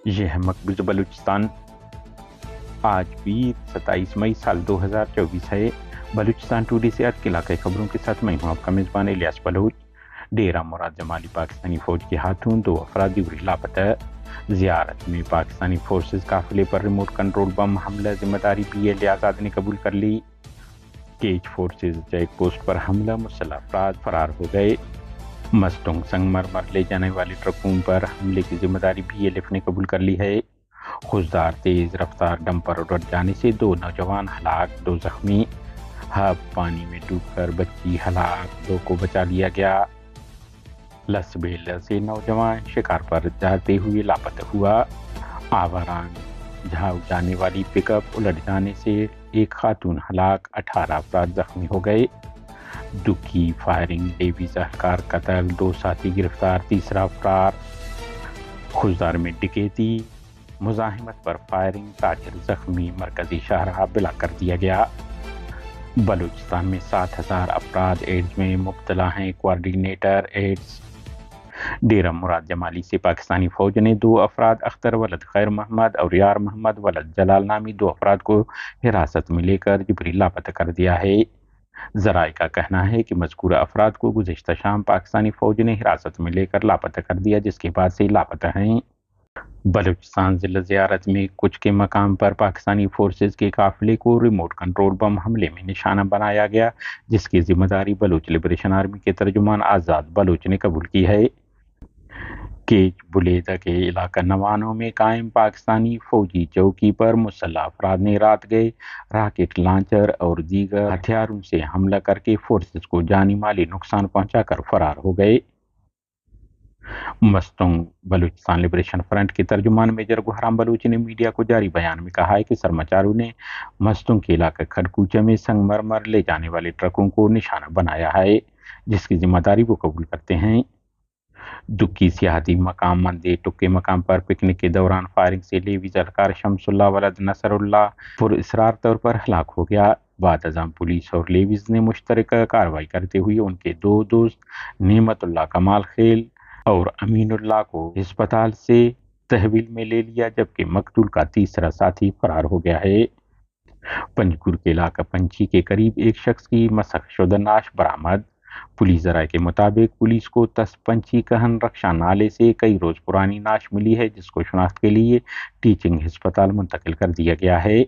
یہ ہے مقبوضہ بلوچستان۔ آج بھی 27 مئی سال 2024 ہے۔ بلوچستان ٹوڈے سے آج کے علاقائی خبروں کے ساتھ میں ہوں آپ کا میزبان الیاس بلوچ۔ ڈیرہ مراد جمالی پاکستانی فوج کے ہاتھوں 2 افراد دیوری لاپتہ۔ زیارت میں پاکستانی فورسز قافلے پر ریموٹ کنٹرول بم حملہ ذمہ داری PLA آزاد نے قبول کر لی۔ کیچ فورسز چیک پوسٹ پر حملہ، مسلح افراد فرار ہو گئے۔ مستونگ سنگ مرمر لے جانے والے ٹرکوں پر حملے کی ذمہ داری BLF نے قبول کر لی ہے۔ خوشدار تیز رفتار ڈمپر الٹ جانے سے 2 نوجوان ہلاک، 2 زخمی۔ ہب پانی میں ڈوب کر بچی ہلاک، 2 کو بچا لیا گیا۔ لسبیلا سے نوجوان شکار پر جاتے ہوئے لاپتہ ہوا۔ آوران جھاؤ جانے والی پک اپ الٹ جانے سے 1 خاتون ہلاک، 18 افراد زخمی ہو گئے۔ دکی فائرنگ، ڈیویز اہلکار قتل، 2 ساتھی گرفتار، تیسرا فرار۔ خوشدار میں ڈکیتی، مزاحمت پر فائرنگ، تاجر زخمی، مرکزی شاہراہ بلاک کر دیا گیا۔ بلوچستان میں 7,000 افراد ایڈز میں مبتلا ہیں، کوارڈینیٹر ایڈز۔ ڈیرہ مراد جمالی سے پاکستانی فوج نے 2 افراد اختر ولد خیر محمد اور یار محمد ولد جلال نامی 2 افراد کو حراست میں لے کر جبری لاپتہ کر دیا ہے۔ ذرائع کا کہنا ہے کہ مذکورہ افراد کو گزشتہ شام پاکستانی فوج نے حراست میں لے کر لاپتہ کر دیا، جس کے بعد سے لاپتہ ہیں۔ بلوچستان ضلع زیارت میں کچھ کے مقام پر پاکستانی فورسز کے قافلے کو ریموٹ کنٹرول بم حملے میں نشانہ بنایا گیا، جس کی ذمہ داری بلوچ لبریشن آرمی کے ترجمان آزاد بلوچ نے قبول کی ہے۔ کیچ بلیدہ کے علاقہ نوانو میں قائم پاکستانی فوجی چوکی پر مسلح افراد نے رات گئے راکٹ لانچر اور دیگر ہتھیاروں سے حملہ کر کے فورسز کو جانی مالی نقصان پہنچا کر فرار ہو گئے۔ مستونگ بلوچستان لبریشن فرنٹ کے ترجمان میجر گہرام بلوچ نے میڈیا کو جاری بیان میں کہا ہے کہ سرماچاروں نے مستونگ کے علاقہ کھڑکوچہ میں سنگ مرمر لے جانے والے ٹرکوں کو نشانہ بنایا ہے، جس کی ذمہ داری وہ قبول کرتے ہیں۔ دکی سیاحتی مقام مندے ٹکے مقام پر پکنک کے دوران فائرنگ سے لیویز اہلکار شمس اللہ ولد نصر اللہ پر اسرار طور پر ہلاک ہو گیا۔ بعد ازاں پولیس اور لیویز نے مشترکہ کارروائی کرتے ہوئے ان کے 2 دوست نعمت اللہ کمال خیل اور امین اللہ کو ہسپتال سے تحویل میں لے لیا، جبکہ مقتول کا تیسرا ساتھی فرار ہو گیا ہے۔ پنجگور کے علاقہ پنچھی کے قریب ایک شخص کی مسخ شدہ نعش برآمد۔ پولیس ذرائع کے مطابق پولیس کو تس پنچھی کہن رکشا نالے سے کئی روز پرانی نعش ملی ہے، جس کو شناخت کے لیے ٹیچنگ ہسپتال منتقل کر دیا گیا ہے۔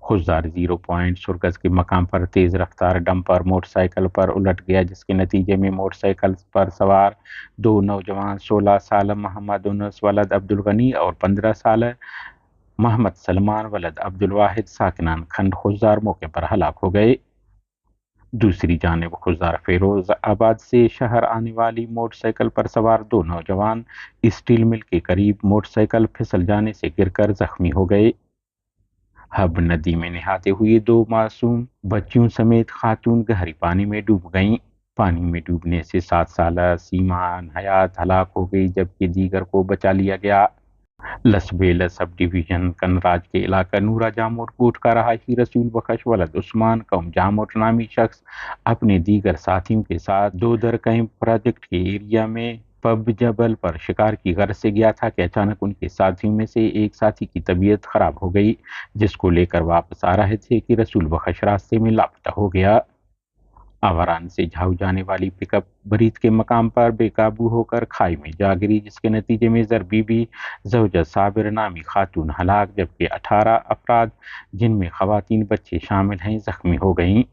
خوشدار 0 پوائنٹ سرگز کے مقام پر تیز رفتار ڈمپر موٹر سائیکل پر الٹ گیا، جس کے نتیجے میں موٹر سائیکل پر سوار 2 نوجوان 16 سالہ محمد انس ولد عبدالغنی اور 15 سالہ محمد سلمان ولد عبدالواحد ساکنان کھنڈ خوشدار موقع پر ہلاک ہو گئے۔ دوسری جانب خوشدار فیروز آباد سے شہر آنے والی موٹر سائیکل پر سوار 2 نوجوان اسٹیل مل کے قریب موٹر سائیکل پھسل جانے سے گر کر زخمی ہو گئے۔ ہب ندی میں نہاتے ہوئے 2 معصوم بچیوں سمیت خاتون گہری پانی میں ڈوب گئیں۔ پانی میں ڈوبنے سے 7 سالہ سیمان حیات ہلاک ہو گئی، جبکہ دیگر کو بچا لیا گیا۔ لسبیلا سب ڈویژن کنراج کے علاقہ نورا جاموٹ کوٹ کا رہائشی رسول بخش ولد عثمان قوم جاموٹ نامی شخص اپنے دیگر ساتھیوں کے ساتھ دودر کیمپ پروجیکٹ کے ایریا میں پب جبل پر شکار کی غرض سے گیا تھا کہ اچانک ان کے ساتھیوں میں سے ایک ساتھی کی طبیعت خراب ہو گئی، جس کو لے کر واپس آ رہے تھے کہ رسول بخش راستے میں لاپتہ ہو گیا۔ آوران سے جھاؤ جانے والی پک اپ برید کے مقام پر بے قابو ہو کر کھائی میں جا گری، جس کے نتیجے میں زربی بی زوجہ صابر نامی خاتون ہلاک، جبکہ 18 افراد جن میں خواتین بچے شامل ہیں زخمی ہو گئیں۔